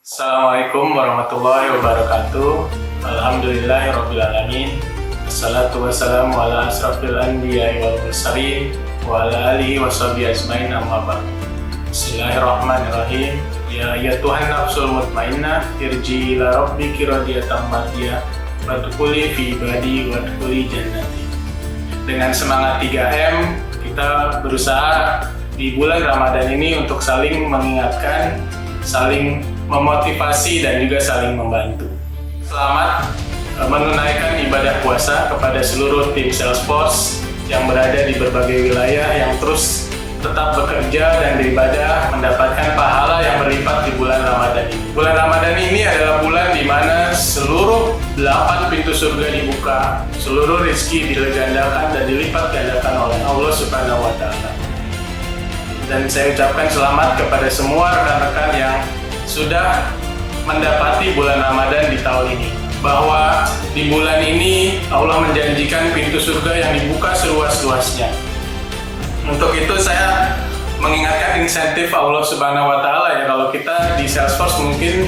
Assalamualaikum warahmatullahi wabarakatuh. Alhamdulillahirrabbilalamin. Assalatu wassalamu ala asrafil anbiya'i wal mursalin wa ala alihi wa sahbihi ajmain, amma ba'd. Bismillahirrahmanirrahim. Ya ayyatuhan nafsul mutmainnah, irji ila rabbiki radiyatan mardiyah wadkhuli fi ibadi wadkhuli jannati. Dengan semangat 3M, kita berusaha di bulan Ramadan ini untuk saling mengingatkan, saling memotivasi, dan juga saling membantu. Selamat menunaikan ibadah puasa kepada seluruh tim Salesforce yang berada di berbagai wilayah yang terus tetap bekerja dan beribadah mendapatkan pahala yang berlipat di bulan Ramadan ini. Bulan Ramadan ini adalah bulan di mana seluruh 8 pintu surga dibuka, seluruh rezeki digandakan dan dilipat gandakan oleh Allah Subhanahu wa Ta'ala. Dan saya ucapkan selamat kepada semua rekan-rekan yang sudah mendapati bulan Ramadan di tahun ini, bahwa di bulan ini Allah menjanjikan pintu surga yang dibuka seluas-luasnya. Untuk itu saya mengingatkan insentif Allah Subhanahu wa Ta'ala, ya. Kalau kita di Salesforce mungkin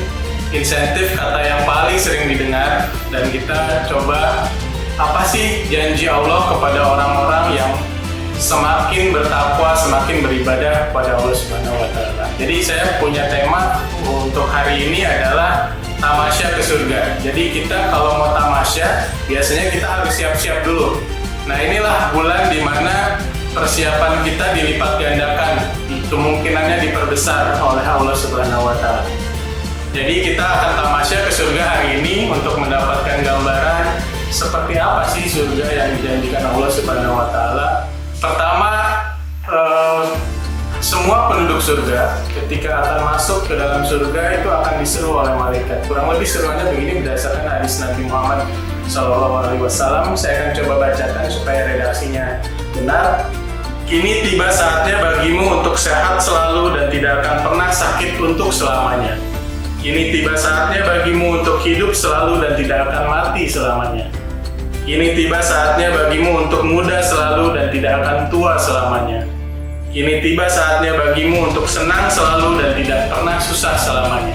insentif kata yang paling sering didengar, dan kita coba apa sih janji Allah kepada orang-orang yang semakin bertakwa, semakin beribadah kepada Allah Subhanahu wa Ta'ala. Jadi saya punya tema untuk hari ini adalah tamasya ke surga. Jadi kita kalau mau tamasya, biasanya kita harus siap-siap dulu. Nah, inilah bulan di mana persiapan kita dilipat gandakan, kemungkinannya diperbesar oleh Allah Subhanahu wa Ta'ala. Jadi kita akan tamasya ke surga hari ini untuk mendapatkan gambaran seperti apa sih surga yang dijanjikan Allah Subhanahu wa Ta'ala. Pertama, semua penduduk surga ketika akan masuk ke dalam surga itu akan diseru oleh malaikat. Kurang lebih seruannya begini berdasarkan hadis Nabi Muhammad SAW. Saya akan coba bacakan supaya redaksinya benar. Kini tiba saatnya bagimu untuk sehat selalu dan tidak akan pernah sakit untuk selamanya. Kini tiba saatnya bagimu untuk hidup selalu dan tidak akan mati selamanya. Kini tiba saatnya bagimu untuk muda selalu dan tidak akan tua selamanya. Kini tiba saatnya bagimu untuk senang selalu dan tidak pernah susah selamanya.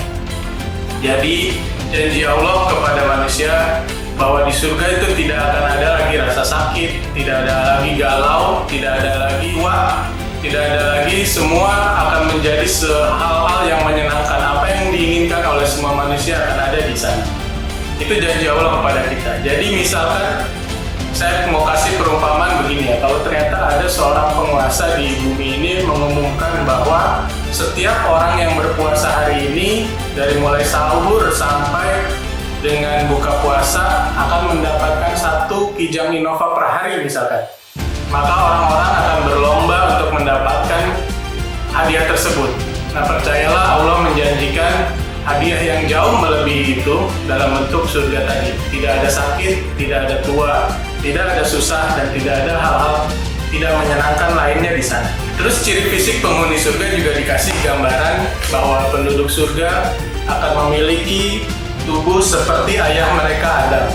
Jadi, janji Allah kepada manusia bahwa di surga itu tidak akan ada lagi rasa sakit, tidak ada lagi galau, tidak ada lagi tua, tidak ada lagi, semua akan menjadi hal-hal yang menyenangkan. Apa yang diinginkan oleh semua manusia akan ada di sana. Itu janji Allah kepada kita. Jadi misalkan saya mau kasih perumpamaan begini, ya, kalau ternyata ada seorang penguasa di bumi ini mengumumkan bahwa setiap orang yang berpuasa hari ini dari mulai sahur sampai dengan buka puasa akan mendapatkan 1 kijang Innova per hari misalkan, maka orang-orang akan berlomba untuk mendapatkan hadiah tersebut. Nah, percayalah Allah menjanjikan hadiah yang jauh melebihi itu dalam bentuk surga tadi. Tidak ada sakit, tidak ada tua, tidak ada susah, dan tidak ada hal-hal tidak menyenangkan lainnya di sana. Terus ciri fisik penghuni surga juga dikasih gambaran bahwa penduduk surga akan memiliki tubuh seperti ayah mereka Adam,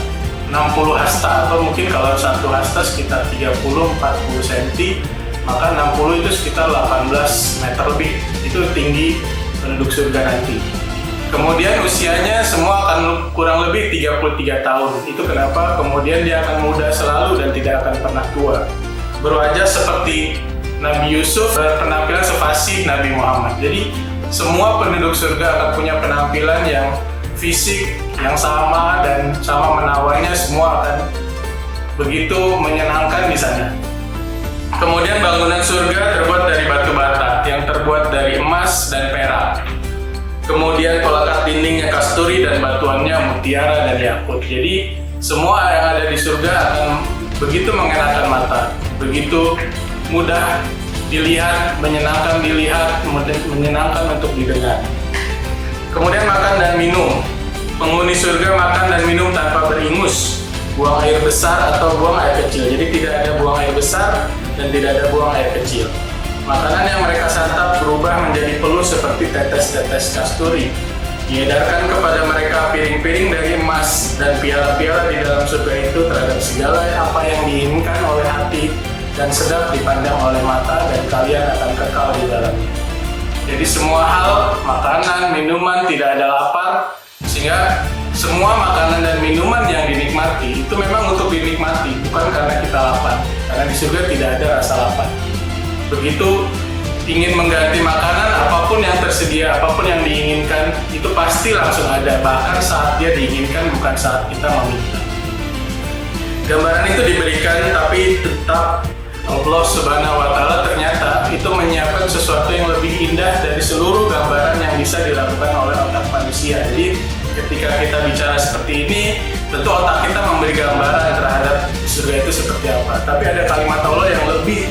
60 hasta, atau mungkin kalau 1 hasta sekitar 30-40 cm, maka 60 itu sekitar 18 meter lebih. Itu tinggi penduduk surga nanti. Kemudian usianya semua akan kurang lebih 33 tahun. Itu kenapa kemudian dia akan muda selalu dan tidak akan pernah tua. Berwajah seperti Nabi Yusuf, penampilan sefasih Nabi Muhammad. Jadi semua penduduk surga akan punya penampilan yang fisik yang sama dan sama menawarnya, semua akan begitu menyenangkan di sana. Kemudian bangunan surga terbuat dari batu bata yang terbuat dari emas dan perak. Kemudian pelekat dindingnya kasturi dan batuannya mutiara dan yakut. Jadi semua yang ada di surga akan begitu mengenakan mata, begitu mudah dilihat, menyenangkan dilihat, menyenangkan untuk didengar. Kemudian makan dan minum. Penghuni surga makan dan minum tanpa beringus, buang air besar atau buang air kecil. Jadi tidak ada buang air besar dan tidak ada buang air kecil. Makanan yang mereka santap berubah menjadi peluh seperti tetes-tetes kasturi. Diedarkan kepada mereka piring-piring dari emas dan piala-piala di dalam surga itu terhadap segala apa yang diinginkan oleh hati dan sedap dipandang oleh mata, dan kalian akan kekal di dalamnya. Jadi semua hal, makanan, minuman, tidak ada lapar, sehingga semua makanan dan minuman yang dinikmati itu memang untuk dinikmati, bukan karena kita lapar. Karena di surga tidak ada rasa lapar. Begitu ingin mengganti makanan, apapun yang tersedia, apapun yang diinginkan, itu pasti langsung ada, bahkan saat dia diinginkan, bukan saat kita meminta. Gambaran itu diberikan, tapi tetap Allah Subhanahu wa Ta'ala ternyata itu menyiapkan sesuatu yang lebih indah dari seluruh gambaran yang bisa dilakukan oleh otak manusia. Jadi ketika kita bicara seperti ini, tentu otak kita memberi gambaran terhadap surga itu seperti apa. Tapi ada kalimat Allah yang lebih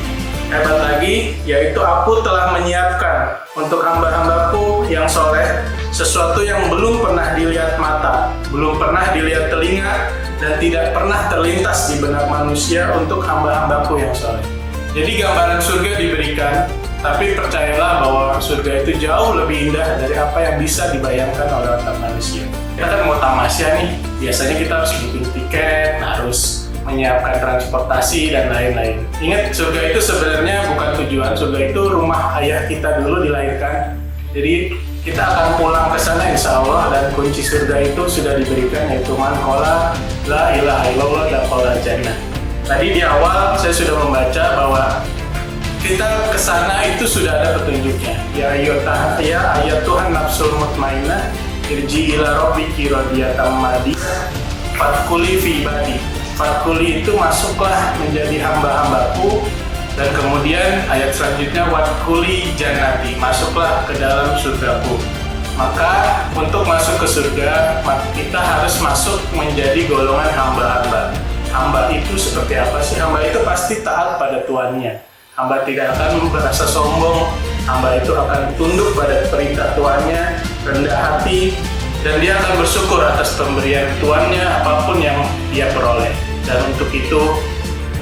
hebat lagi, yaitu aku telah menyiapkan untuk hamba-hambaku yang soleh sesuatu yang belum pernah dilihat mata, belum pernah dilihat telinga, dan tidak pernah terlintas di benak manusia untuk hamba-hambaku yang soleh. Jadi gambaran surga diberikan, tapi percayalah bahwa surga itu jauh lebih indah dari apa yang bisa dibayangkan oleh otak manusia. Kita kan mau tamasya nih, biasanya kita harus booking tiket, harus menyiapkan transportasi dan lain-lain. Ingat, surga itu sebenarnya bukan tujuan. Surga itu rumah ayah kita dulu dilahirkan. Jadi kita akan pulang ke sana insya Allah, dan kunci surga itu sudah diberikan, yaitu man qala la ilaha illallah dakhala jannah. Tadi di awal saya sudah membaca bahwa kita ke sana itu sudah ada petunjuknya. Ya ayat Tuhan nafsul mutmainnah irji ila rabbiki radiyatan mardiyah fadkhuli fi ibadi. Fadkhuli itu masuklah menjadi hamba-hambaku, dan kemudian ayat selanjutnya wadkhuli jannati, masuklah ke dalam surgaku. Maka untuk masuk ke surga, kita harus masuk menjadi golongan hamba-hamba. Hamba itu seperti apa sih? Hamba itu pasti taat pada tuannya. Hamba tidak akan merasa sombong. Hamba itu akan tunduk pada perintah tuannya, rendah hati, dan dia akan bersyukur atas pemberian tuannya apapun yang dia peroleh. Dan untuk itu,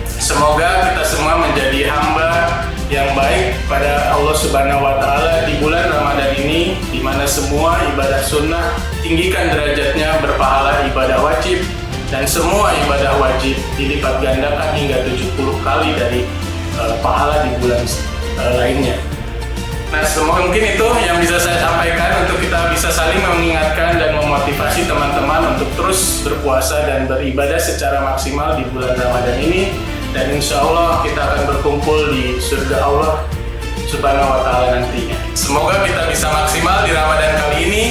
semoga kita semua menjadi hamba yang baik pada Allah Subhanahu wa Ta'ala di bulan Ramadan ini, di mana semua ibadah sunnah tinggikan derajatnya berpahala ibadah wajib, dan semua ibadah wajib dilipat gandakan hingga 70 kali dari pahala di bulan lainnya. Nah, mungkin itu yang bisa saya sampaikan untuk kita bisa saling mengingatkan dan memotivasi teman-teman untuk terus berpuasa dan beribadah secara maksimal di bulan Ramadan ini. Dan insya Allah kita akan berkumpul di surga Allah Subhanahu wa Ta'ala nantinya. Semoga kita bisa maksimal di Ramadan kali ini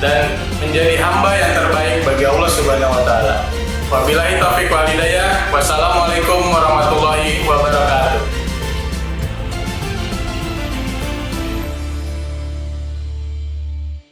dan menjadi hamba yang terbaik bagi Allah Subhanahu wa Ta'ala. Wabillahi taufiq wal hidayah. Wassalamualaikum